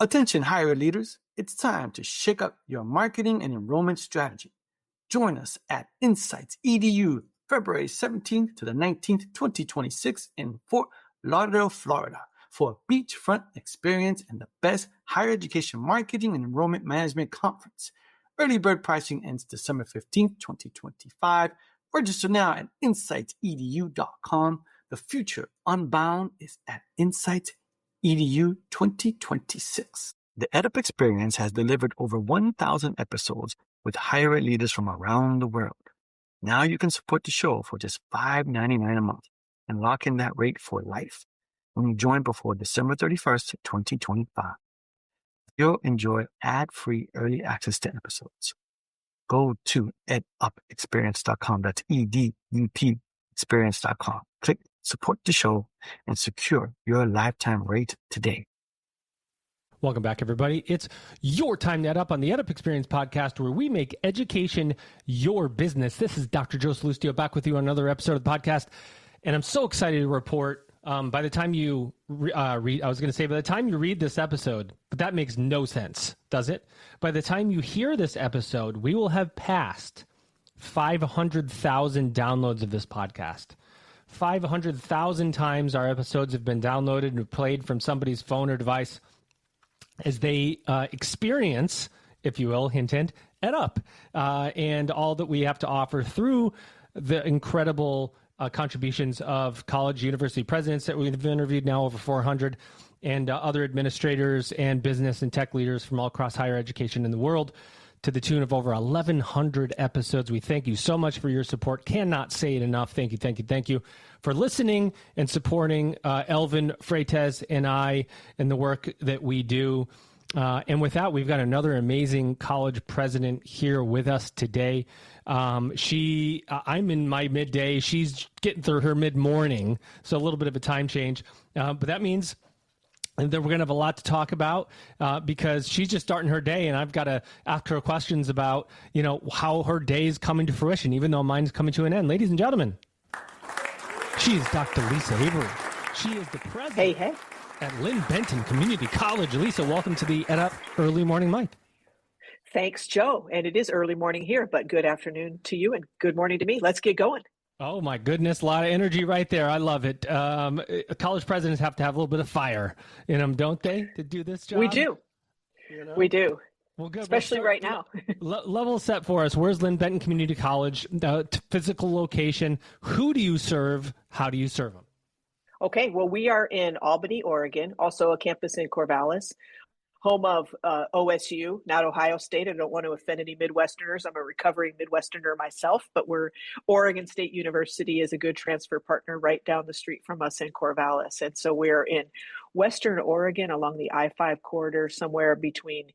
Attention higher leaders, it's time to shake up your marketing and enrollment strategy. Join us at Insights EDU February 17th to the 19th, 2026 in Fort Lauderdale, Florida for a beachfront experience and the best higher education marketing and enrollment management conference. Early bird pricing ends December 15th, 2025. Register now at insightsedu.com. The future unbound is at Insights EDU 2026. The EdUp experience has delivered over 1,000 episodes with higher ed leaders from around the world. Now you can support the show for just $5.99 a month and lock in that rate for life when you join before December 31st, 2025. You'll enjoy ad-free early access to episodes. Go to edupexperience.com. That's EDUP experience.com. Click support the show and secure your lifetime rate today. Welcome back, everybody. It's your time to EdUp on the EdUp Experience podcast, where we make education your business. This is Dr. Joe Salustio back with you on another episode of the podcast. And I'm so excited to report by the time you read, I was going to say by the time you read this episode, but that makes no sense, does it? By the time you hear this episode, we will have passed 500,000 downloads of this podcast. 500,000 times our episodes have been downloaded and played from somebody's phone or device as they experience, if you will, hint, hint, EdUp, and all that we have to offer through the incredible contributions of college university presidents that we've interviewed, now over 400, and other administrators and business and tech leaders from all across higher education in the world, to the tune of over 1,100 episodes. We thank you so much for your support. Cannot say it enough. Thank you, thank you, thank you for listening and supporting Elvin Freitas and I and the work that we do. And with that, we've got another amazing college president here with us today. I'm in my midday. She's getting through her mid-morning, so a little bit of a time change. But that means and then we're going to have a lot to talk about because she's just starting her day, and I've got to ask her questions about, how her day is coming to fruition, even though mine's coming to an end. Ladies and gentlemen, she is Dr. Lisa Avery. She is the president at Lynn Benton Community College. Lisa, welcome to the EdUp Early Morning Mic. Thanks, Joe. And it is early morning here, but good afternoon to you and good morning to me. Let's get going. Oh, my goodness. A lot of energy right there. I love it. College presidents have to have a little bit of fire in them, don't they, to do this job? We do. We do. Well, good. Especially right now. Level set for us. Where's Lynn Benton Community College? Physical location. Who do you serve? How do you serve them? Okay. Well, we are in Albany, Oregon, also a campus in Corvallis. Home of OSU, not Ohio State. I don't want to offend any Midwesterners. I'm a recovering Midwesterner myself, but Oregon State University is a good transfer partner right down the street from us in Corvallis. And so we're in Western Oregon along the I-5 corridor, somewhere between,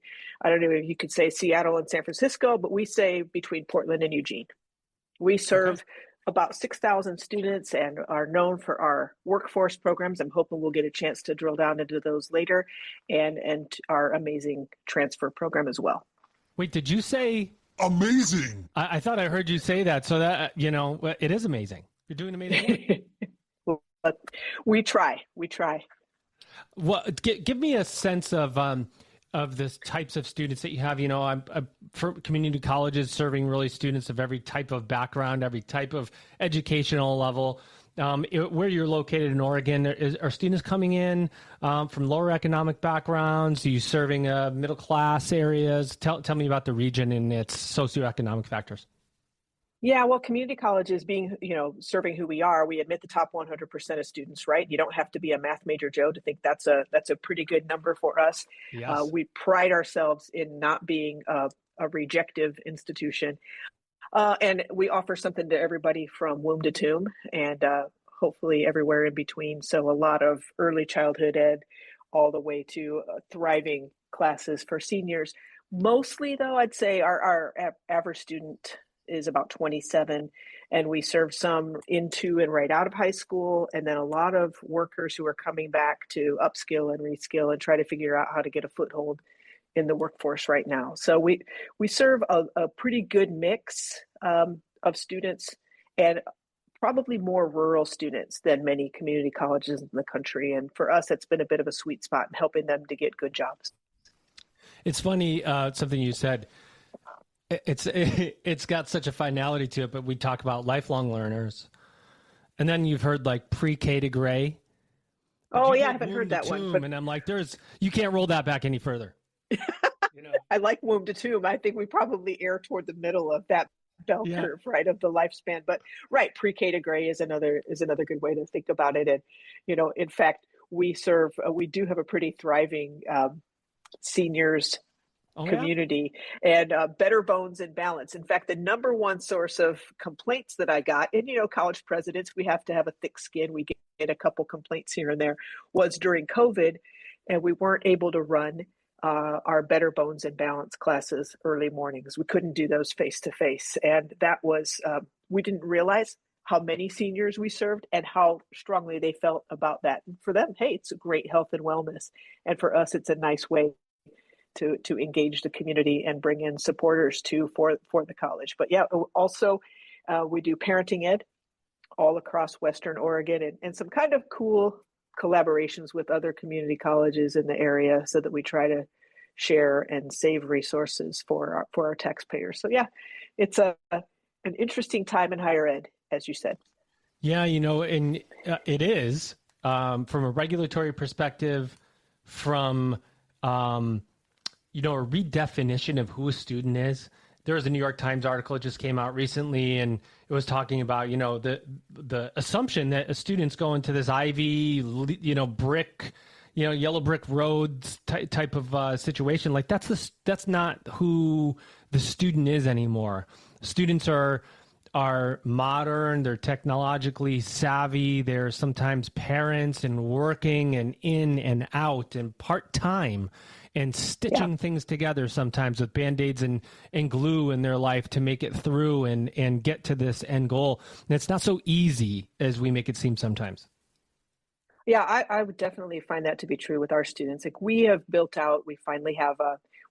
I don't know if you could say Seattle and San Francisco, but we say between Portland and Eugene. We serve about 6,000 students and are known for our workforce programs. I'm hoping we'll get a chance to drill down into those later, and our amazing transfer program as well. Wait, did you say amazing? I thought I heard you say that. So that, it is amazing. You're doing amazing. We try. Well, give me a sense of the types of students that you have. I'm for community colleges serving really students of every type of background, every type of educational level. Where you're located in Oregon, are students coming in from lower economic backgrounds? Are you serving middle class areas? Tell me about the region and its socioeconomic factors. Yeah, well, community colleges being, serving who we are, we admit the top 100% of students, right? You don't have to be a math major, Joe, to think that's a pretty good number for us. Yes. We pride ourselves in not being a rejective institution. And we offer something to everybody from womb to tomb and hopefully everywhere in between. So a lot of early childhood ed all the way to thriving classes for seniors. Mostly, though, I'd say our average student is about 27, and we serve some into and right out of high school, and then a lot of workers who are coming back to upskill and reskill and try to figure out how to get a foothold in the workforce right now. So we serve a pretty good mix of students, and probably more rural students than many community colleges in the country. And for us, it's been a bit of a sweet spot in helping them to get good jobs. It's funny, something you said. It's got such a finality to it, but we talk about lifelong learners, and then you've heard like pre-K to gray. Oh yeah, I haven't heard that one. But... And I'm like, you can't roll that back any further. I like womb to tomb. I think we probably err toward the middle of that bell curve, right, of the lifespan. But right, pre-K to gray is another good way to think about it. And in fact, we do have a pretty thriving seniors community and better bones and balance. In fact, the number one source of complaints that I got, and college presidents, we have to have a thick skin. We get a couple complaints here and there, was during COVID, and we weren't able to run our better bones and balance classes early mornings. We couldn't do those face to face, and that was we didn't realize how many seniors we served and how strongly they felt about that. And for them, hey, it's a great health and wellness, and for us, it's a nice way to engage the community and bring in supporters too for the college. But yeah, also we do parenting ed all across Western Oregon and some kind of cool collaborations with other community colleges in the area so that we try to share and save resources for our taxpayers. So yeah, it's an interesting time in higher ed, as you said. Yeah, and it is from a regulatory perspective, from a redefinition of who a student is. There was a New York Times article that just came out recently, and it was talking about, the assumption that a student's going to this Ivy, brick, yellow brick roads type of situation. Like that's not who the student is anymore. Students are modern, they're technologically savvy, they're sometimes parents and working and in and out and part-time and stitching things together sometimes with Band-Aids and glue in their life to make it through and get to this end goal. And it's not so easy as we make it seem sometimes. Yeah, I would definitely find that to be true with our students. Like we have built out, we finally have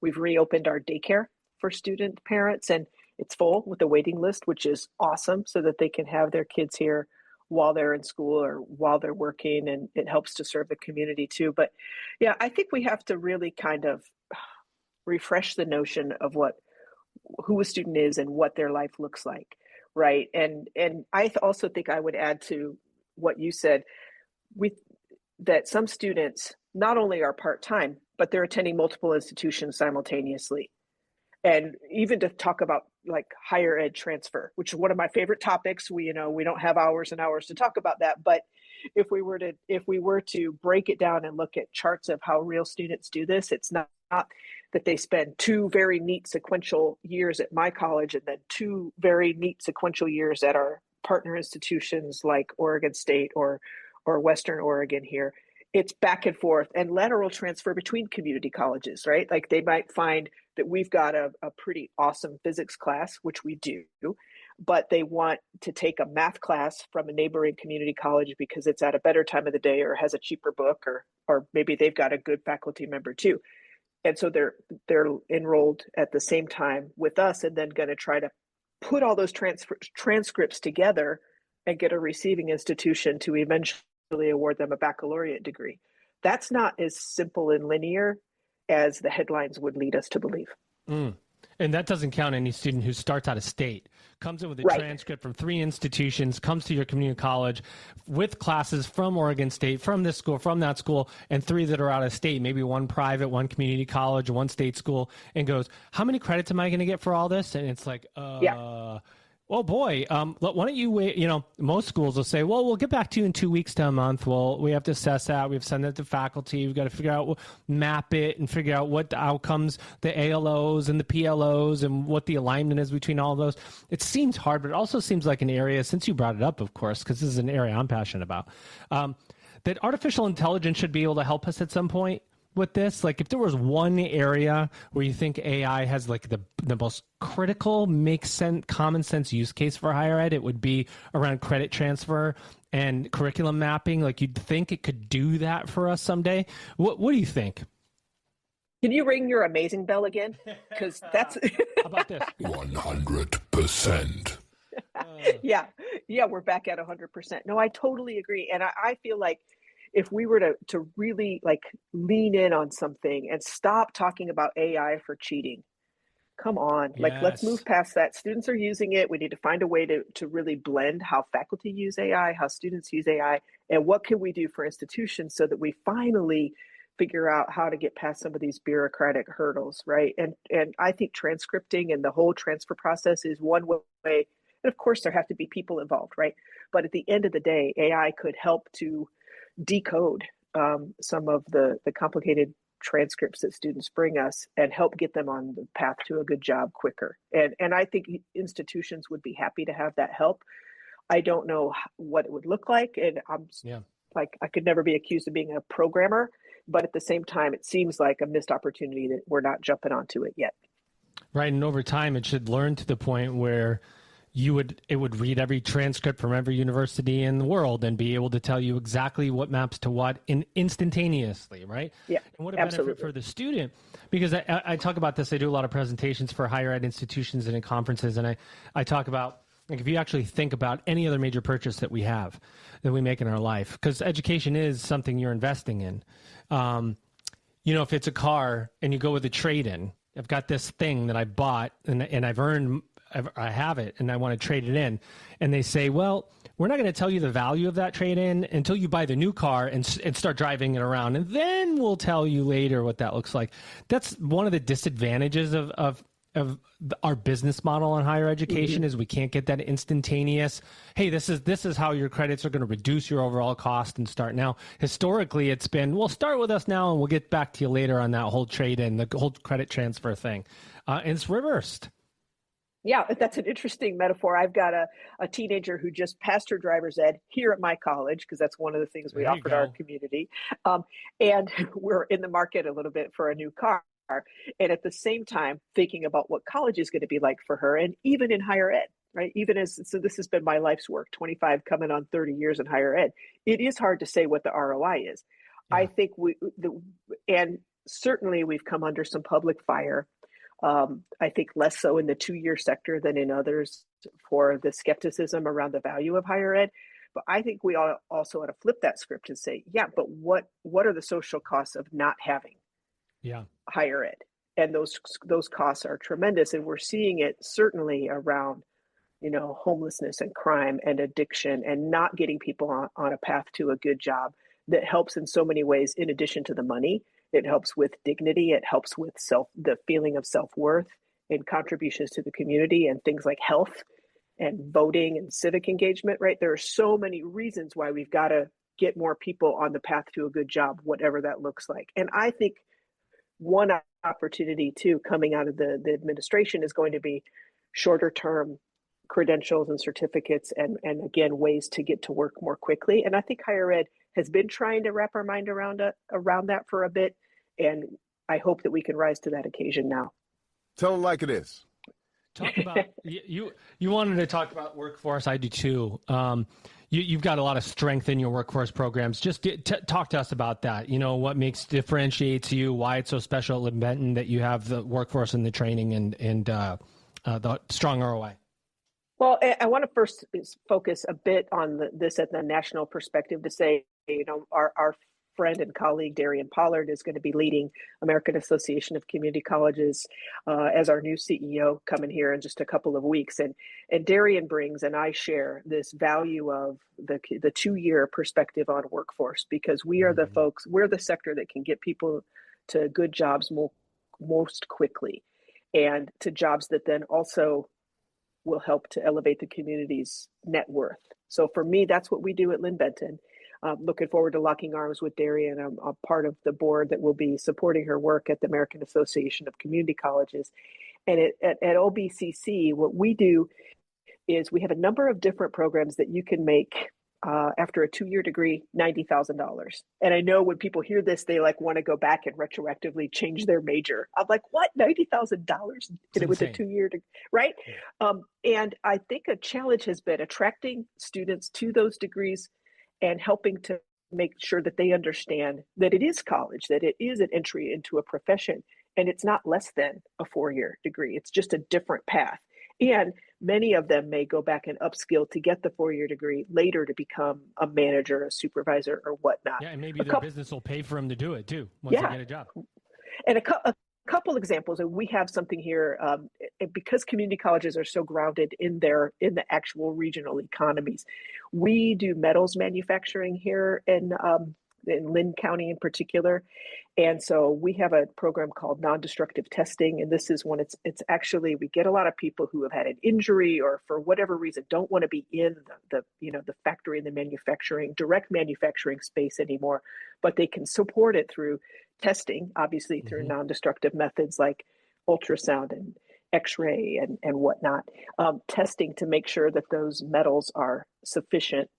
we've reopened our daycare for student parents, and it's full with a waiting list, which is awesome, so that they can have their kids here while they're in school or while they're working, and it helps to serve the community too. But yeah, I think we have to really kind of refresh the notion of who a student is and what their life looks like, right? And I also think I would add to what you said, that some students not only are part-time, but they're attending multiple institutions simultaneously. And even to talk about like higher ed transfer, which is one of my favorite topics. We don't have hours and hours to talk about that. But if we were to break it down and look at charts of how real students do this, it's not that they spend 2 very neat sequential years at my college and then 2 very neat sequential years at our partner institutions like Oregon State or Western Oregon here. It's back and forth and lateral transfer between community colleges, right? Like they might find that we've got a pretty awesome physics class, which we do, but they want to take a math class from a neighboring community college because it's at a better time of the day or has a cheaper book, or maybe they've got a good faculty member too. And so they're enrolled at the same time with us, and then going to try to put all those transcripts together and get a receiving institution to eventually award them a baccalaureate degree. That's not as simple and linear as the headlines would lead us to believe. And that doesn't count any student who starts out of state, comes in with a transcript from 3 institutions, comes to your community college with classes from Oregon State, from this school, from that school, and 3 that are out of state, maybe 1 private, 1 community college, 1 state school, and goes, how many credits am I going to get for all this? And it's like, oh boy, why don't you wait? Most schools will say, well, we'll get back to you in 2 weeks to a month. Well, we have to assess that. We have to send that to faculty. We've got to figure out, map it and figure out what the outcomes, the ALOs and the PLOs, and what the alignment is between all of those. It seems hard, but it also seems like an area, since you brought it up, of course, because this is an area I'm passionate about, that artificial intelligence should be able to help us at some point with this. Like if there was one area where you think AI has like the most critical, makes sense, common sense use case for higher ed, it would be around credit transfer and curriculum mapping. Like you'd think it could do that for us someday. What do you think? Can you ring your amazing bell again? Because that's how about this? 100%. Yeah, we're back at 100%. No, I totally agree. And I feel like if we were to really like lean in on something and stop talking about AI for cheating. Come on, like let's Yes. move past that. Students are using it. We need to find a way to really blend how faculty use AI, how students use AI, and what can we do for institutions so that we finally figure out how to get past some of these bureaucratic hurdles, right? And I think transcripting and the whole transfer process is one way. And of course, there have to be people involved, right? But at the end of the day, AI could help to decode some of the complicated transcripts that students bring us and help get them on the path to a good job quicker. And I think institutions would be happy to have that help. I don't know what it would look like. And I'm like, I could never be accused of being a programmer, but at the same time, it seems like a missed opportunity that we're not jumping onto it yet. Right. And over time, it should learn to the point where it would read every transcript from every university in the world and be able to tell you exactly what maps to what instantaneously, right? Yeah, and what a absolutely. benefit for the student. Because I talk about this, I do a lot of presentations for higher ed institutions and in conferences, and I talk about, like, if you actually think about any other major purchase that we have, that we make in our life, because education is something you're investing in. If it's a car and you go with a trade-in, I've got this thing that I bought and I have it and I want to trade it in. And they say, well, we're not going to tell you the value of that trade-in until you buy the new car and start driving it around. And then we'll tell you later what that looks like. That's one of the disadvantages of our business model on higher education is we can't get that instantaneous, hey, this is how your credits are going to reduce your overall cost and start now. Historically, it's been, well, start with us now and we'll get back to you later on that whole trade-in, the whole credit transfer thing. And it's reversed. Yeah, that's an interesting metaphor. I've got a teenager who just passed her driver's ed here at my college, because that's one of the things we offered our community. And we're in the market a little bit for a new car. And at the same time, thinking about what college is going to be like for her, and even in higher ed, right? So this has been my life's work, 25 coming on 30 years in higher ed. It is hard to say what the ROI is. Yeah. I think and certainly we've come under some public fire. I think less so in the 2-year sector than in others for the skepticism around the value of higher ed. But I think we also ought to flip that script and say, yeah, but what are the social costs of not having higher ed? And those costs are tremendous. And we're seeing it certainly around, homelessness and crime and addiction and not getting people on a path to a good job that helps in so many ways, in addition to the money. It helps with dignity. It helps with the feeling of self-worth and contributions to the community and things like health and voting and civic engagement, right? There are so many reasons why we've got to get more people on the path to a good job, whatever that looks like. And I think one opportunity too, coming out of the administration, is going to be shorter term credentials and certificates and again, ways to get to work more quickly. And I think higher ed has been trying to wrap our mind around that for a bit. And I hope that we can rise to that occasion now. Tell them like it is. Talk about, you wanted to talk about workforce. I do too. You've got a lot of strength in your workforce programs. Just talk to us about that. What differentiates you, why it's so special at Benton that you have the workforce and the training and the strong ROI. Well, I want to first focus a bit on this at the national perspective to say, our friend and colleague Darian Pollard is going to be leading American Association of Community Colleges as our new CEO coming here in just a couple of weeks. And Darian brings, and I share, this value of the 2-year perspective on workforce, because we are we're the sector that can get people to good jobs most quickly, and to jobs that then also will help to elevate the community's net worth. So for me, that's what we do at Lynn Benton. Looking forward to locking arms with Darian. I'm a part of the board that will be supporting her work at the American Association of Community Colleges. And at OBCC, what we do is we have a number of different programs that you can make after a 2-year degree, $90,000. And I know when people hear this, they want to go back and retroactively change their major. I'm like, what? $90,000 with a 2-year degree, right? Yeah. And I think a challenge has been attracting students to those degrees and helping to make sure that they understand that it is college, that it is an entry into a profession, and it's not less than a 4-year degree. It's just a different path. And many of them may go back and upskill to get the 4-year degree later to become a manager, a supervisor, or whatnot. Yeah, and maybe their business will pay for them to do it too once they get a job. And a couple examples, and we have something here because community colleges are so grounded in the actual regional economies. We do metals manufacturing here in Lynn County in particular. And so we have a program called non-destructive testing. And this is when it's actually, we get a lot of people who have had an injury or for whatever reason don't want to be in the factory and the direct manufacturing space anymore, but they can support it through testing, obviously through non-destructive methods like ultrasound and X-ray and whatnot, testing to make sure that those metals are sufficient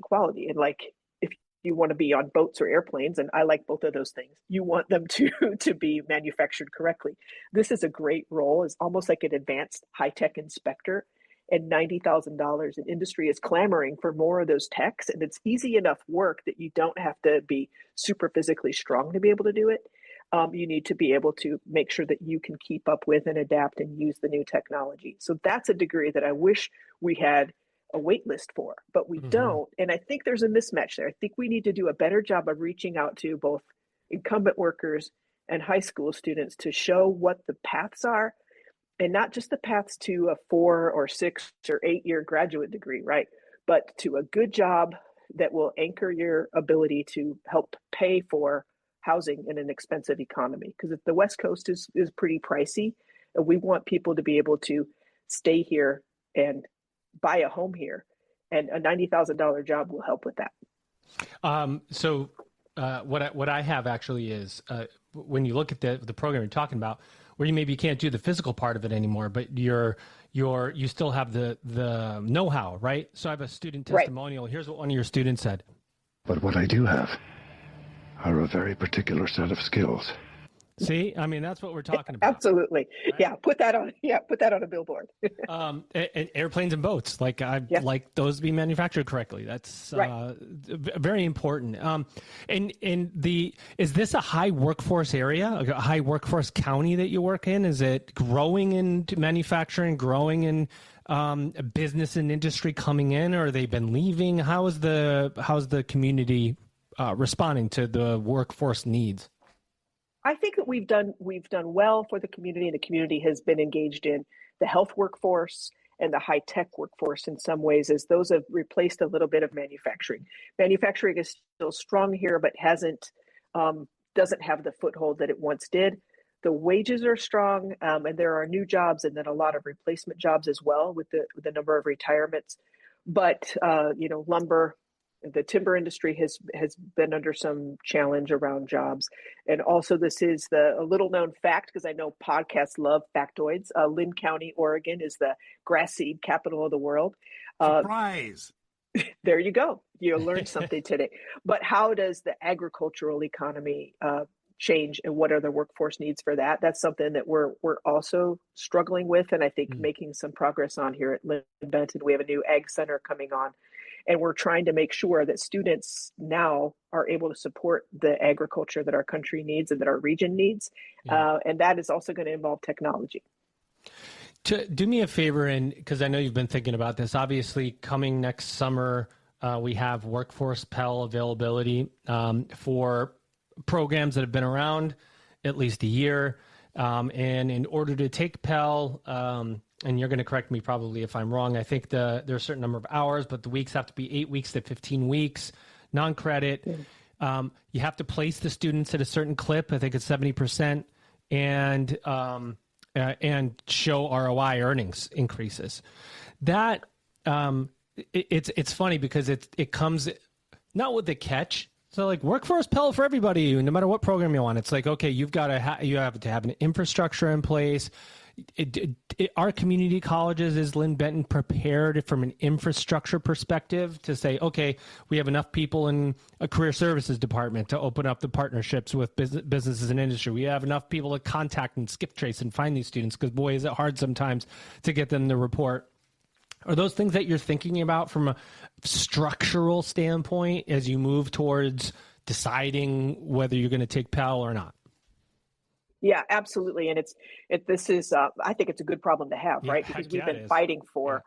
quality. And like, if you want to be on boats or airplanes, and I like both of those things, you want them to be manufactured correctly. This is a great role. It's almost like an advanced high-tech inspector, and $90,000 in industry is clamoring for more of those techs. And it's easy enough work that you don't have to be super physically strong to be able to do it. You need to be able to make sure that you can keep up with and adapt and use the new technology. So that's a degree that I wish we had a wait list for, but we don't. And I think there's a mismatch there. I think we need to do a better job of reaching out to both incumbent workers and high school students to show what the paths are, and not just the paths to a 4 or 6 or 8-year graduate degree, right? But to a good job that will anchor your ability to help pay for housing in an expensive economy. Because the West Coast is pretty pricey, and we want people to be able to stay here and buy a home here. And a $90,000 job will help with that. So what I have actually is when you look at the program you're talking about, where you maybe can't do the physical part of it anymore, but you still have the know-how, right? So I have a student testimonial. Right. Here's what one of your students said. But what I do have are a very particular set of skills. See, I mean, that's what we're talking about. Absolutely. Right? Yeah. Put that on a billboard. And airplanes and boats, like like those to be manufactured correctly. That's right. Very important. Is this a high workforce area, a high workforce county that you work in? Is it growing in manufacturing, growing in business and industry coming in, or they've been leaving? How's the community responding to the workforce needs? I think that we've done well for the community, and the community has been engaged in the health workforce and the high-tech workforce in some ways, as those have replaced a little bit of manufacturing. Manufacturing is still strong here, but doesn't have the foothold that it once did. The wages are strong, and there are new jobs, and then a lot of replacement jobs as well with the number of retirements. But lumber, the timber industry has been under some challenge around jobs. And also, this is a little known fact, because I know podcasts love factoids. Lynn County, Oregon is the grass seed capital of the world. Surprise! There you go. You learned something today. But how does the agricultural economy change, and what are the workforce needs for that? That's something that we're also struggling with, and I think making some progress on here at Lynn Benton. We have a new ag center coming on, and we're trying to make sure that students now are able to support the agriculture that our country needs and that our region needs. And that is also going to involve technology. Do me a favor, and because I know you've been thinking about this, obviously coming next summer, we have workforce Pell availability for programs that have been around at least a year. And in order to take Pell, and you're going to correct me probably if I'm wrong, I think there's a certain number of hours, but the weeks have to be 8 weeks to 15 weeks, non-credit. You have to place the students at a certain clip. I think it's 70%, and show ROI earnings increases. That it's funny because it comes not with the catch. So like workforce Pell for everybody, no matter what program you want. It's like, okay, you have to have an infrastructure in place. Our community colleges, is Lynn Benton prepared from an infrastructure perspective to say, okay, we have enough people in a career services department to open up the partnerships with businesses and industry. We have enough people to contact and skip trace and find these students, because boy, is it hard sometimes to get them to report. Are those things that you're thinking about from a structural standpoint as you move towards deciding whether you're going to take Pell or not? Yeah, absolutely. And this is, I think it's a good problem to have, Yeah, right? Because heck we've yeah, it been is. fighting for,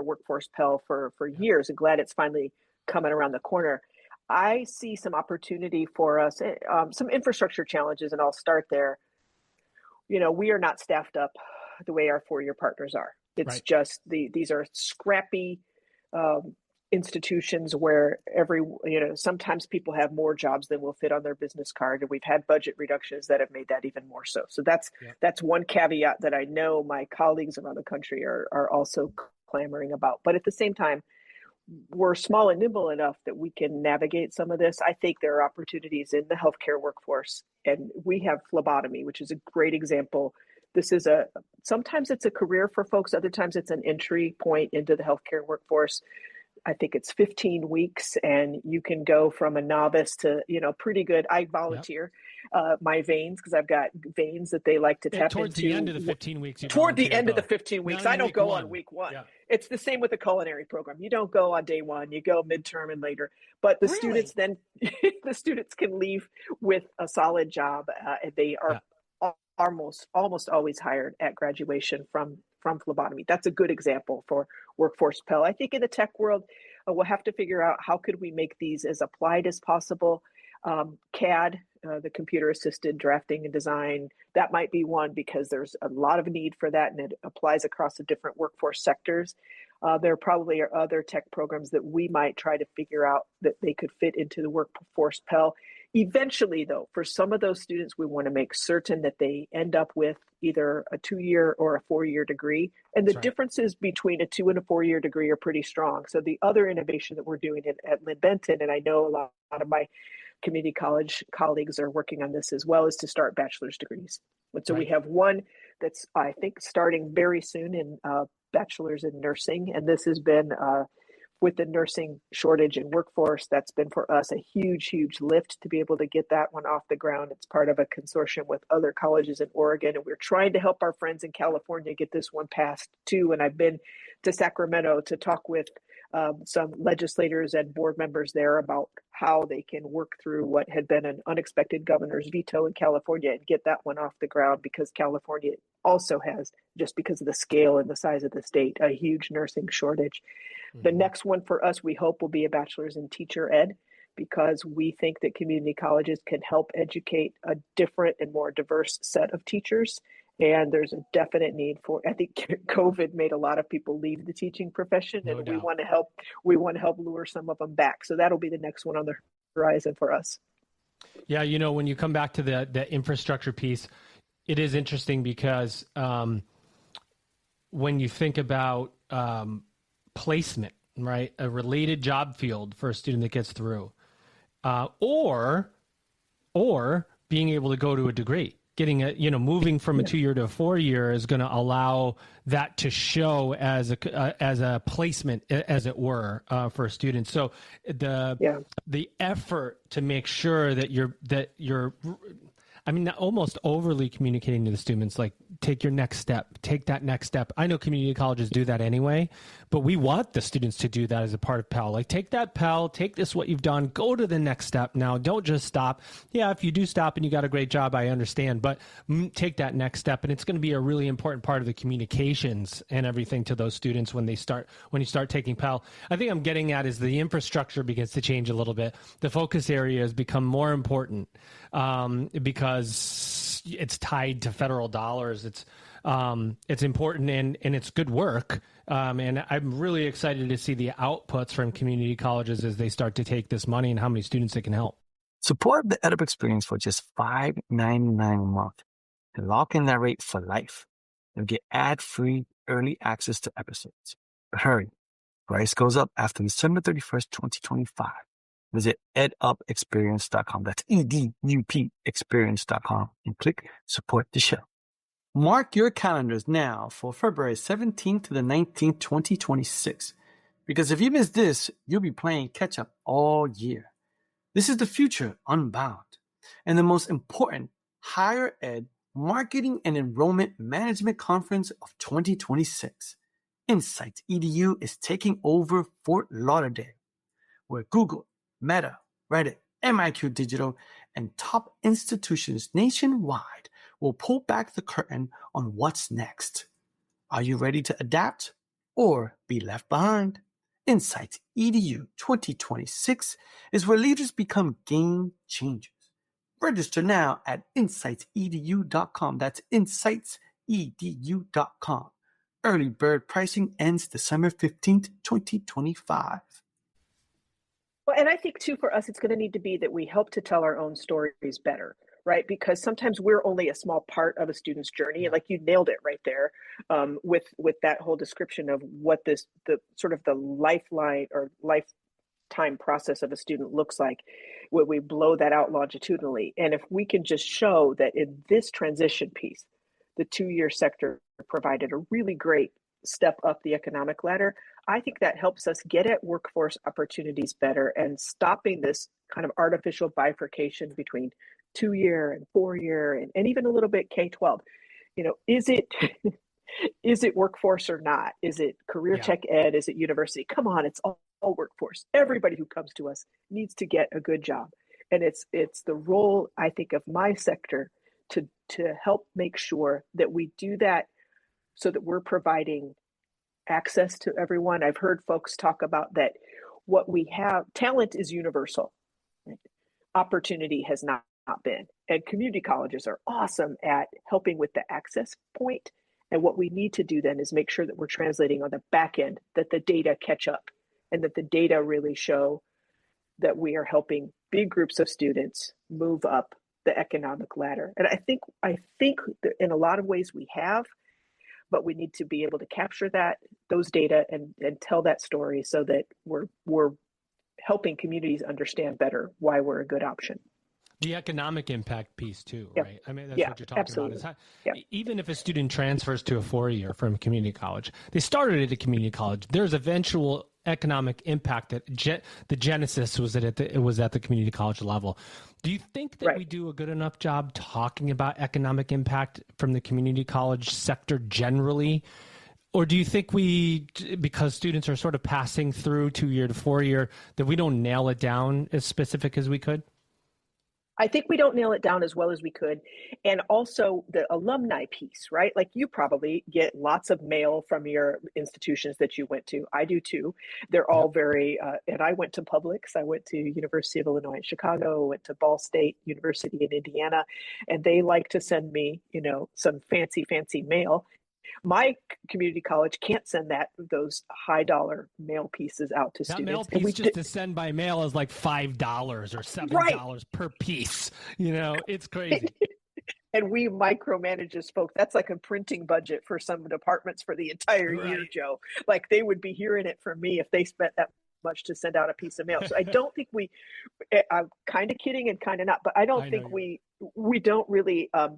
workforce Pell for years, and glad it's finally coming around the corner. I see some opportunity for us, some infrastructure challenges, and I'll start there. We are not staffed up the way our four-year partners are. It's Right. just these are scrappy institutions where sometimes people have more jobs than will fit on their business card, and we've had budget reductions that have made that even more so. So that's one caveat that I know my colleagues around the country are also clamoring about. But at the same time, we're small and nimble enough that we can navigate some of this. I think there are opportunities in the healthcare workforce, and we have phlebotomy, which is a great example. This is sometimes it's a career for folks, other times it's an entry point into the healthcare workforce. I think it's 15 weeks, and you can go from a novice to, pretty good. I volunteer my veins because I've got veins that they like to tap towards into. The end of the 15 weeks, toward the end of the 15 weeks. I don't go on week one. Yeah. It's the same with the culinary program. You don't go on day one, you go midterm and later. But the students then, the students can leave with a solid job, and they are almost always hired at graduation from phlebotomy. That's a good example for workforce Pell. I think in the tech world, we'll have to figure out how could we make these as applied as possible. CAD, the computer assisted drafting and design, that might be one because there's a lot of need for that, and it applies across the different workforce sectors. There probably are other tech programs that we might try to figure out that they could fit into the workforce Pell. Eventually, though, for some of those students, we want to make certain that they end up with either a 2-year or a 4-year degree. And the differences between a 2 and a 4-year degree are pretty strong. So the other innovation that we're doing at Lynn Benton, and I know a lot of my community college colleagues are working on this as well, is to start bachelor's degrees. And so we have one that's, I think, starting very soon in bachelor's in nursing. And this has been with the nursing shortage and workforce, that's been for us a huge lift to be able to get that one off the ground. It's part of a consortium with other colleges in Oregon, and we're trying to help our friends in California get this one passed too. And I've been to Sacramento to talk with some legislators and board members there about how they can work through what had been an unexpected governor's veto in California and get that one off the ground, because California also has, just because of the scale and the size of the state, a huge nursing shortage. The next one for us, we hope, will be a bachelor's in teacher ed, because we think that community colleges can help educate a different and more diverse set of teachers. And there's a definite need for, I think COVID made a lot of people leave the teaching profession, and we want to help lure some of them back. So that'll be the next one on the horizon for us. Yeah. When you come back to the infrastructure piece, it is interesting because when you think about placement, right? A related job field for a student that gets through, or being able to go to a degree, getting moving from a 2-year to a 4-year is going to allow that to show as a placement, as it were, for a student. So the effort to make sure that you're almost overly communicating to the students, like, take your next step, take that next step. I know community colleges do that anyway, but we want the students to do that as a part of Pell. Like, take that Pell, take this, what you've done, go to the next step now. Don't just stop. Yeah, if you do stop and you got a great job, I understand, but take that next step. And it's going to be a really important part of the communications and everything to those students when you start taking Pell. I think I'm getting at is the infrastructure begins to change a little bit. The focus areas become more important because it's tied to federal dollars. It's important and it's good work. And I'm really excited to see the outputs from community colleges as they start to take this money and how many students it can help. Support the EdUp experience for just $5.99 a month and lock in that rate for life. You'll get ad-free early access to episodes. But hurry, price goes up after December 31st, 2025. Visit edupexperience.com. That's EDUP experience.com and click support the show. Mark your calendars now for February 17th to the 19th, 2026. Because if you miss this, you'll be playing catch up all year. This is the Future Unbound and the most important higher ed marketing and enrollment management conference of 2026. Insights EDU is taking over Fort Lauderdale, where Google, Meta, Reddit, MIQ Digital, and top institutions nationwide we'll pull back the curtain on what's next. Are you ready to adapt or be left behind? Insights EDU 2026 is where leaders become game changers. Register now at insightsedu.com. That's insightsedu.com. Early bird pricing ends December 15th, 2025. Well, and I think too, for us, it's going to need to be that we help to tell our own stories better, right? Because sometimes we're only a small part of a student's journey. And like you nailed it right there, with that whole description of what the sort of the lifeline or lifetime process of a student looks like when we blow that out longitudinally. And if we can just show that in this transition piece, the 2-year sector provided a really great step up the economic ladder, I think that helps us get at workforce opportunities better and stopping this kind of artificial bifurcation between 2-year and 4-year and even a little bit K-12. Is it workforce or not? Is it career tech ed? Is it university? Come on, it's all workforce. Everybody who comes to us needs to get a good job. And it's the role, I think, of my sector to help make sure that we do that so that we're providing access to everyone. I've heard folks talk about that what we have, talent is universal. Right? Opportunity has not been. And community colleges are awesome at helping with the access point. And what we need to do then is make sure that we're translating on the back end, that the data catch up and that the data really show that we are helping big groups of students move up the economic ladder. And I think that in a lot of ways we have, but we need to be able to capture those data and tell that story so that we're helping communities understand better why we're a good option. The economic impact piece too, Yep. right? I mean, that's what you're talking absolutely. about. Yep. Even if a student transfers to a 4-year from a community college, they started at a community college. There's eventual economic impact that the genesis was at the community college level. Do you think that we do a good enough job talking about economic impact from the community college sector generally? Or do you think because students are sort of passing through 2-year to 4-year, that we don't nail it down as specific as we could? I think we don't nail it down as well as we could. And also the alumni piece, right? Like you probably get lots of mail from your institutions that you went to. I do too. They're all very, and I went to Publix. I went to University of Illinois in Chicago, went to Ball State University in Indiana, and they like to send me, some fancy mail. My community college can't send those high dollar mail pieces out to students. That mail piece to send by mail is like $5 or $7 per piece. It's crazy. And we micromanage as folks. That's like a printing budget for some departments for the entire year, Joe. Like they would be hearing it from me if they spent that much to send out a piece of mail. So I don't think I'm kind of kidding and kind of not, but I don't think we don't really have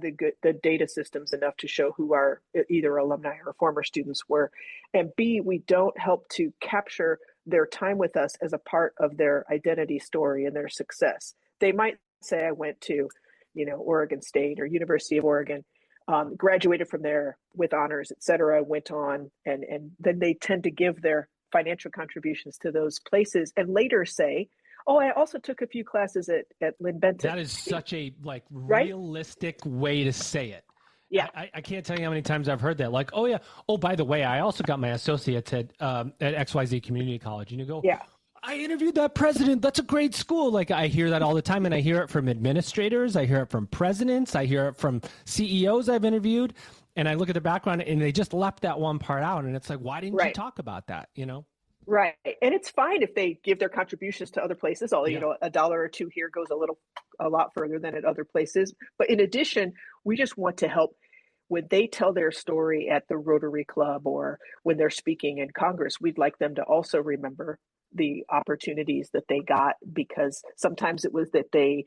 the data systems enough to show who our either alumni or former students were, and B, we don't help to capture their time with us as a part of their identity story and their success. They might say, I went to Oregon State or University of Oregon, graduated from there with honors, et cetera, went on, and then they tend to give their financial contributions to those places and later say, oh, I also took a few classes at Lynn Benton. That is such a realistic way to say it. Yeah. I can't tell you how many times I've heard that. Like, oh yeah. Oh, by the way, I also got my associates at XYZ Community College. And you go, yeah, I interviewed that president. That's a great school. Like I hear that all the time. And I hear it from administrators. I hear it from presidents. I hear it from CEOs I've interviewed. And I look at the background and they just left that one part out. And it's like, why didn't you talk about that? Right. And it's fine if they give their contributions to other places. Although, a dollar or two here goes a lot further than at other places. But in addition, we just want to help when they tell their story at the Rotary Club or when they're speaking in Congress. We'd like them to also remember the opportunities that they got, because sometimes it was that they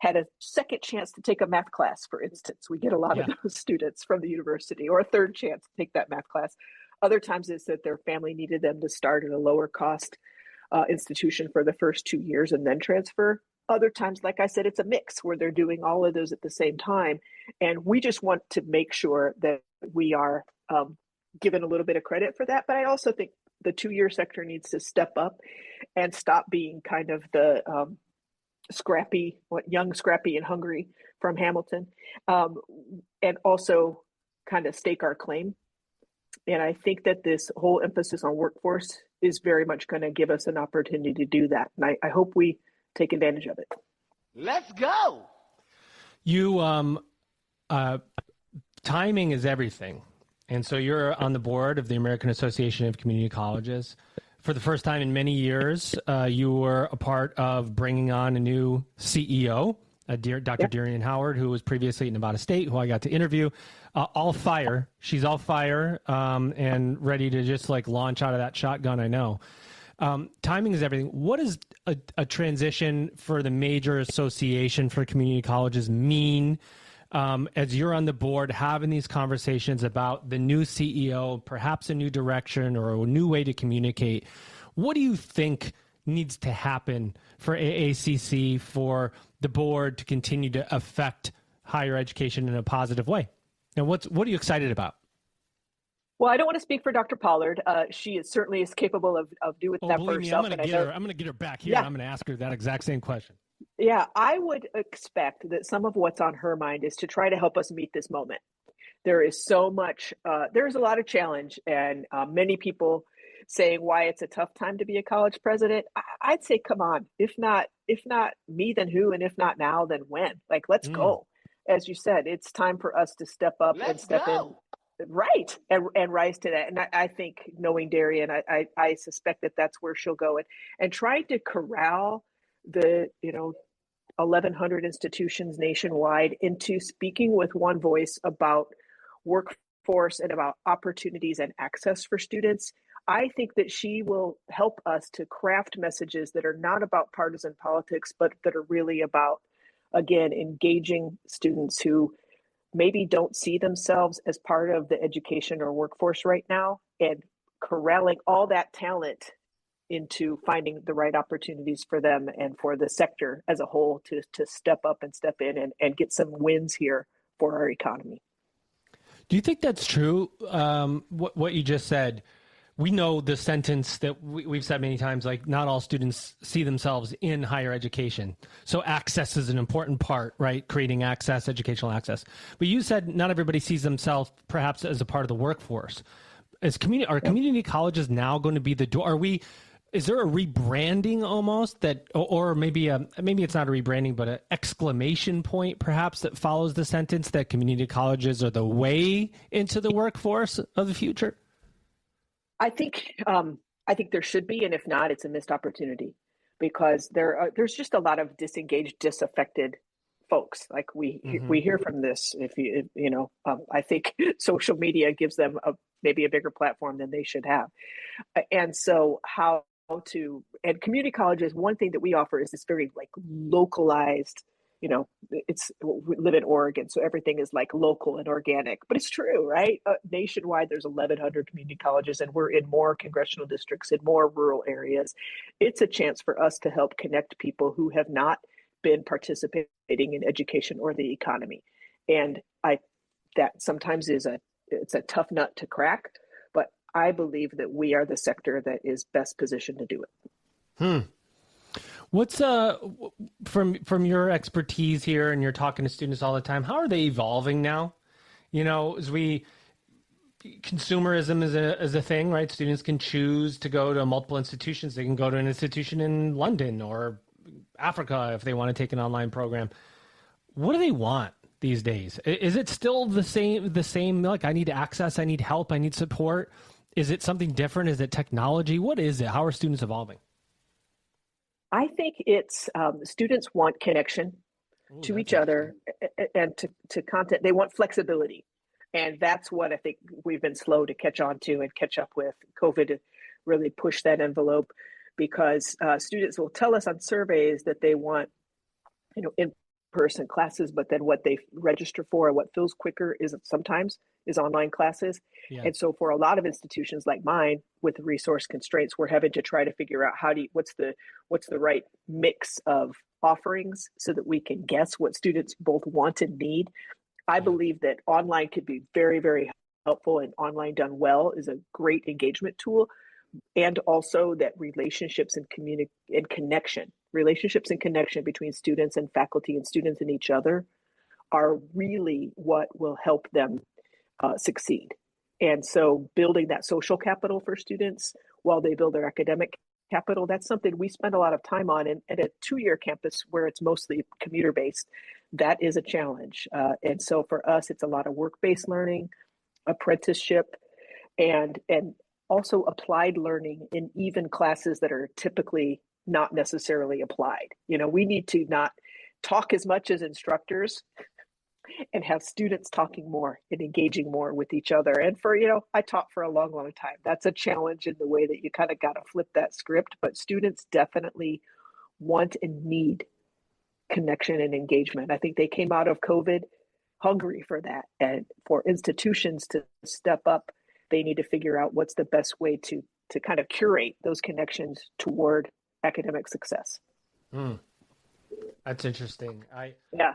had a second chance to take a math class, for instance. We get a lot of those students from the university, or a third chance to take that math class. Other times it's that their family needed them to start at a lower cost institution for the first 2 years and then transfer. Other times, like I said, it's a mix where they're doing all of those at the same time. And we just want to make sure that we are given a little bit of credit for that. But I also think the 2-year sector needs to step up and stop being kind of the young, scrappy, and hungry from Hamilton, and also kind of stake our claim. And I think that this whole emphasis on workforce is very much going to give us an opportunity to do that. And I hope we take advantage of it. Let's go. You, timing is everything. And so you're on the board of the American Association of Community Colleges. For the first time in many years, you were a part of bringing on a new CEO, Dr. Darian Howard, who was previously at Nevada State, who I got to interview. All fire. She's all fire and ready to just like launch out of that shotgun, I know. Timing is everything. What does a transition for the major association for community colleges mean as you're on the board having these conversations about the new CEO, perhaps a new direction or a new way to communicate? What do you think needs to happen for AACC, for the board to continue to affect higher education in a positive way? And what are you excited about? Well, I don't want to speak for Dr. Pollard. She certainly is capable of doing that for herself. I'm going to get her back here. Yeah. I'm going to ask her that exact same question. Yeah, I would expect that some of what's on her mind is to try to help us meet this moment. There is so much, there's a lot of challenge, and many people saying why it's a tough time to be a college president. I'd say, come on, if not me, then who? And if not now, then when? Like, let's go. As you said, it's time for us to step up and step in. Right. And rise to that. And I think, knowing Darian, I suspect that that's where she'll go. And trying to corral the 1,100 institutions nationwide into speaking with one voice about workforce and about opportunities and access for students. I think that she will help us to craft messages that are not about partisan politics, but that are really about, again, engaging students who maybe don't see themselves as part of the education or workforce right now, and corralling all that talent into finding the right opportunities for them and for the sector as a whole to step up and step in and get some wins here for our economy. Do you think that's true? What you just said, we know the sentence that we've said many times, like not all students see themselves in higher education. So access is an important part, right? Creating access, educational access. But you said not everybody sees themselves perhaps as a part of the workforce. Are community colleges now going to be the door? Is there a rebranding almost that, or maybe it's not a rebranding, but an exclamation point perhaps that follows the sentence that community colleges are the way into the workforce of the future? I think there should be, and if not, it's a missed opportunity, because there's just a lot of disengaged, disaffected folks. Like we hear from this. I think social media gives them maybe a bigger platform than they should have, and so and community colleges, one thing that we offer is this very like localized, we live in Oregon, so everything is like local and organic, but it's true, right? Nationwide, there's 1,100 community colleges, and we're in more congressional districts, in more rural areas. It's a chance for us to help connect people who have not been participating in education or the economy. And that sometimes it's a tough nut to crack, but I believe that we are the sector that is best positioned to do it. What's from your expertise here, and you're talking to students all the time, how are they evolving now? Consumerism is a thing, right? Students can choose to go to multiple institutions. They can go to an institution in London or Africa if they want to take an online program. What do they want these days? Is it still the same, like, I need access, I need help, I need support? Is it something different? Is it technology? What is it? How are students evolving? I think it's students want connection to each other and to content. They want flexibility. And that's what I think we've been slow to catch on to and catch up with. COVID really pushed that envelope, because students will tell us on surveys that they want, in-person classes, but then what they register for, what feels quicker is online classes. Yeah. And so for a lot of institutions like mine with resource constraints, we're having to try to figure out what's the right mix of offerings so that we can guess what students both want and need. I believe that online could be very, very helpful, and online done well is a great engagement tool. And also that relationships and connection relationships and connection between students and faculty and students and each other are really what will help them succeed. And so building that social capital for students while they build their academic capital, that's something we spend a lot of time on. And at a 2-year campus where it's mostly commuter based, that is a challenge. And so for us, it's a lot of work-based learning, apprenticeship, and also applied learning in even classes that are typically not necessarily applied. We need to not talk as much as instructors and have students talking more and engaging more with each other. And I taught for a long, long time. That's a challenge in the way that you kind of got to flip that script, but students definitely want and need connection and engagement. I think they came out of COVID hungry for that. And for institutions to step up, they need to figure out what's the best way to kind of curate those connections toward academic success. That's interesting. Yeah.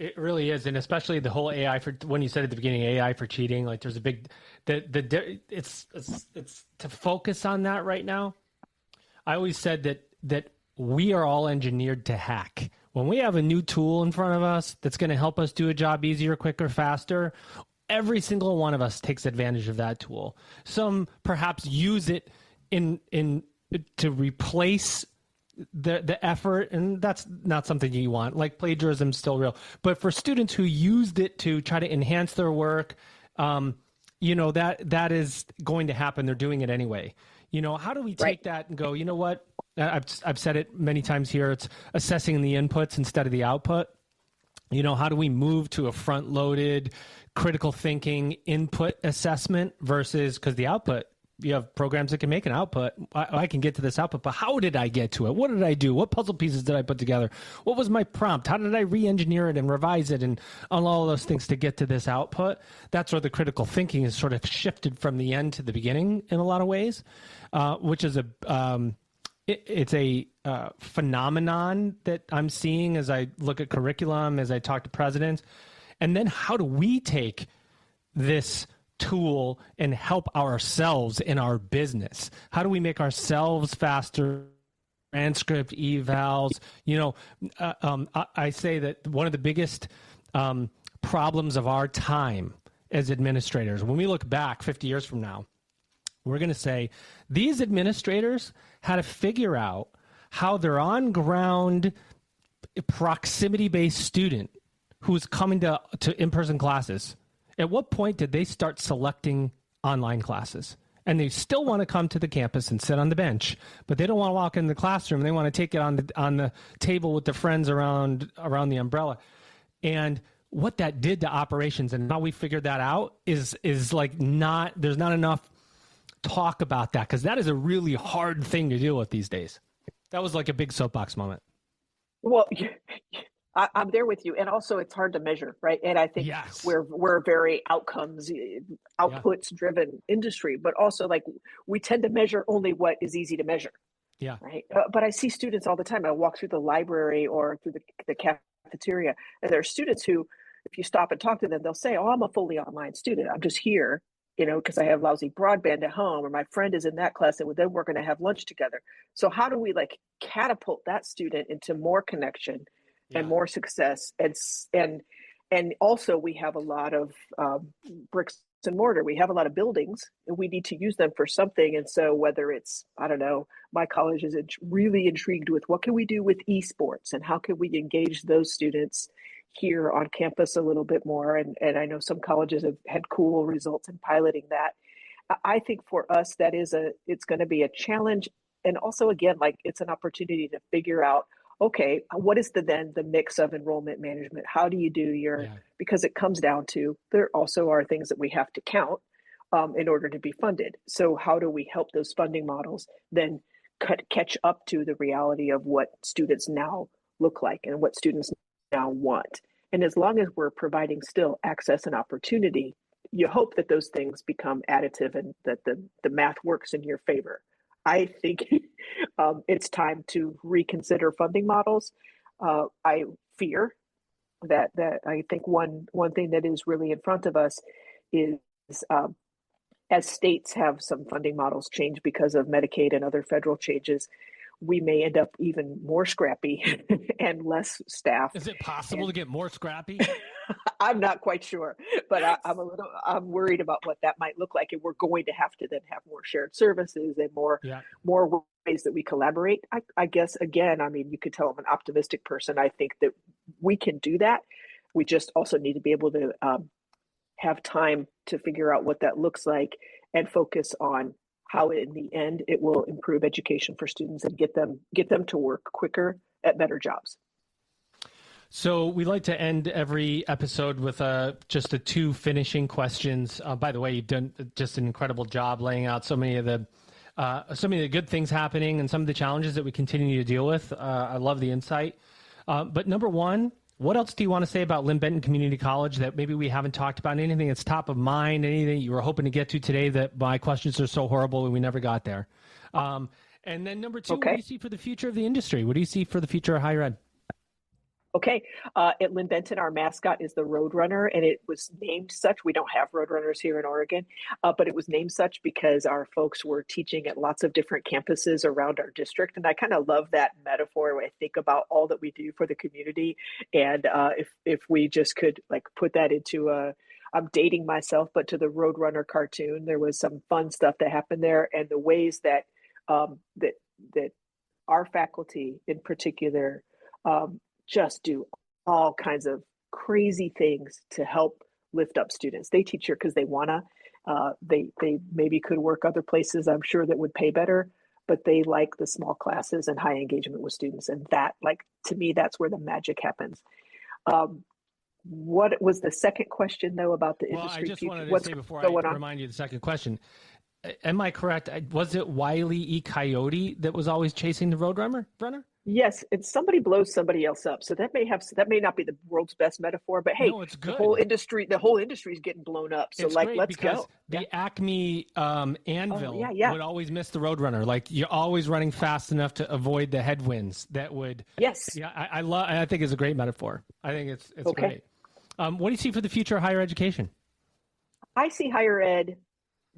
It really is, and especially the whole AI for when you said at the beginning, AI for cheating. Like, there's a big, it's to focus on that right now. I always said that we are all engineered to hack. When we have a new tool in front of us that's going to help us do a job easier, quicker, faster, every single one of us takes advantage of that tool. Some perhaps use it in to replace the effort, and that's not something you want. Like, plagiarism is still real, but for students who used it to try to enhance their work, that is going to happen. They're doing it anyway. How do we take that and go, you know what? I've said it many times here. It's assessing the inputs instead of the output. How do we move to a front-loaded, critical thinking input assessment versus, because the output, you have programs that can make an output. I can get to this output, but how did I get to it? What did I do? What puzzle pieces did I put together? What was my prompt? How did I re-engineer it and revise it and all of those things to get to this output? That's where the critical thinking is sort of shifted from the end to the beginning in a lot of ways, which is it's a phenomenon that I'm seeing as I look at curriculum, as I talk to presidents. And then how do we take this tool and help ourselves in our business? How do we make ourselves faster? Transcript, evals. I say that one of the biggest problems of our time as administrators, when we look back 50 years from now, we're going to say these administrators had to figure out how their on-ground proximity-based student who was coming to in-person classes, at what point did they start selecting online classes? And they still want to come to the campus and sit on the bench, but they don't want to walk in the classroom. They want to take it on the table with their friends around the umbrella. And what that did to operations and how we figured that out is like there's not enough talk about that, because that is a really hard thing to deal with these days. That was like a big soapbox moment. Well, I'm there with you. And also it's hard to measure, right? And I think yes. we're a very outputs driven industry, but also like we tend to measure only what is easy to measure. Yeah. Right. But I see students all the time. I walk through the library or through the cafeteria, and there are students who, if you stop and talk to them, they'll say, "Oh, I'm a fully online student. I'm just here, because I have lousy broadband at home, or my friend is in that class, and then we're going to have lunch together." So how do we like catapult that student into more connection and more success? And also we have a lot of bricks and mortar. We have a lot of buildings, and we need to use them for something. And so whether it's, I don't know, my college is really intrigued with what can we do with esports and how can we engage those students here on campus a little bit more. And I know some colleges have had cool results in piloting that. I think for us, it's going to be a challenge. And also, again, like it's an opportunity to figure out, okay, what is the mix of enrollment management? How do you do because it comes down to, there also are things that we have to count in order to be funded. So how do we help those funding models then catch up to the reality of what students now look like and what students now want? And as long as we're providing still access and opportunity, you hope that those things become additive and that the math works in your favor. I think it's time to reconsider funding models. I fear that I think one thing that is really in front of us is as states have some funding models change because of Medicaid and other federal changes, we may end up even more scrappy and less staff. Is it possible to get more scrappy? I'm not quite sure, but I'm worried about what that might look like. And we're going to have to then have more shared services and more ways that we collaborate. I guess, again, I mean, you could tell I'm an optimistic person. I think that we can do that. We just also need to be able to have time to figure out what that looks like and focus on how in the end it will improve education for students and get them to work quicker at better jobs. So we like to end every episode with just the two finishing questions. By the way, you've done just an incredible job laying out so many of the good things happening and some of the challenges that we continue to deal with. I love the insight. But number one, what else do you want to say about Lynn Benton Community College that maybe we haven't talked about? Anything that's top of mind, anything you were hoping to get to today that my questions are so horrible and we never got there? And then number two, What do you see for the future of the industry? What do you see for the future of higher ed? Okay. At Lynn Benton, our mascot is the Roadrunner, and it was named such. We don't have Roadrunners here in Oregon, but it was named such because our folks were teaching at lots of different campuses around our district. And I kind of love that metaphor when I think about all that we do for the community. And if we just could like put that into I'm dating myself, but to the Roadrunner cartoon, there was some fun stuff that happened there, and the ways that that our faculty in particular just do all kinds of crazy things to help lift up students. They teach here because they wanna. They maybe could work other places, I'm sure, that would pay better, but they like the small classes and high engagement with students. And that, like, to me, that's where the magic happens. What was the second question, though, about the industry? I just future? wanted to What's say before going I on? remind you the second question. Am I correct? Was it Wile E. Coyote that was always chasing the Roadrunner? Yes, it's somebody blows somebody else up. So that may not be the world's best metaphor, but hey, No, it's good. the whole industry is getting blown up. So it's like, great let's because go. The Acme anvil would always miss the Roadrunner. Like you're always running fast enough to avoid the headwinds that would. Yes. Yeah, I think it's a great metaphor. I think it's great. What do you see for the future of higher education? I see higher ed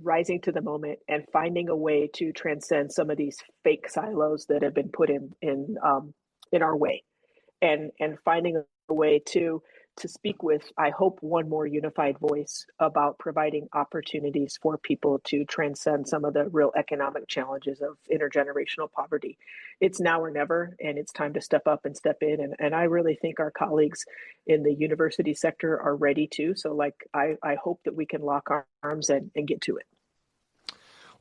rising to the moment and finding a way to transcend some of these fake silos that have been put in our way, and finding a way to speak with, I hope, one more unified voice about providing opportunities for people to transcend some of the real economic challenges of intergenerational poverty. It's now or never, and it's time to step up and step in. And I really think our colleagues in the university sector are ready to. So like, I hope that we can lock arms and get to it.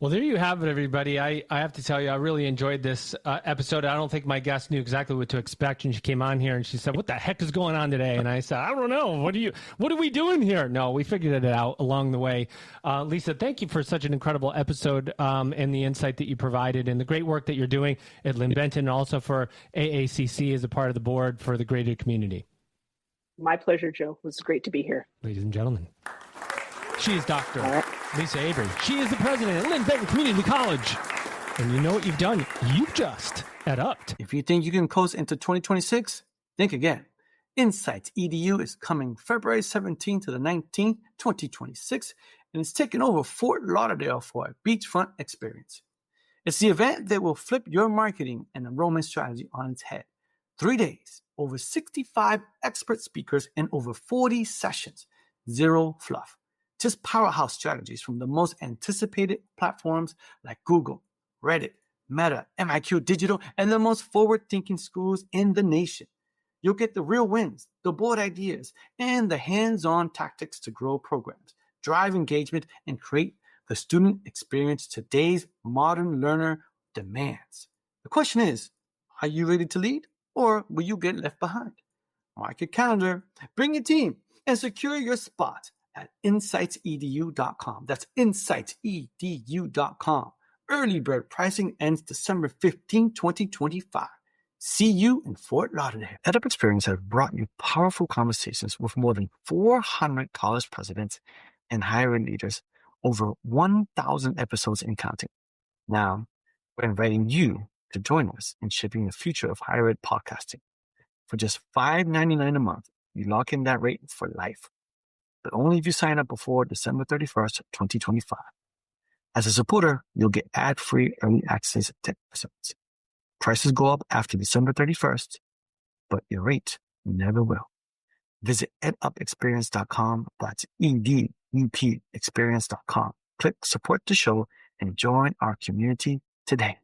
Well, there you have it, everybody. I have to tell you, I really enjoyed this episode. I don't think my guest knew exactly what to expect when she came on here and she said, "What the heck is going on today?" And I said, "I don't know. What are we doing here?" No, we figured it out along the way. Lisa, thank you for such an incredible episode and the insight that you provided and the great work that you're doing at Lynn Benton and also for AACC as a part of the board for the greater community. My pleasure, Joe. It was great to be here. Ladies and gentlemen, she is Dr. Lisa Avery. She is the president at Lynn Benton Community College. And you know what you've done? You've just EdUp'd. If you think you can coast into 2026, think again. Insights EDU is coming February 17th to the 19th, 2026, and it's taking over Fort Lauderdale for a beachfront experience. It's the event that will flip your marketing and enrollment strategy on its head. 3 days, over 65 expert speakers, and over 40 sessions. Zero fluff. Just powerhouse strategies from the most anticipated platforms like Google, Reddit, Meta, MIQ Digital, and the most forward-thinking schools in the nation. You'll get the real wins, the bold ideas, and the hands-on tactics to grow programs, drive engagement, and create the student experience today's modern learner demands. The question is, are you ready to lead, or will you get left behind? Mark your calendar, bring your team, and secure your spot at insightsedu.com. That's insightsedu.com. Early bird pricing ends December 15, 2025. See you in Fort Lauderdale. EdUp Experience has brought you powerful conversations with more than 400 college presidents and higher ed leaders, over 1,000 episodes and counting. Now, we're inviting you to join us in shaping the future of higher ed podcasting. For just $5.99 a month, you lock in that rate for life. But only if you sign up before December 31st, 2025. As a supporter, you'll get ad-free early access to episodes. Prices go up after December 31st, but your rate never will. Visit edupexperience.com. That's EDUP experience.com. Click support the show and join our community today.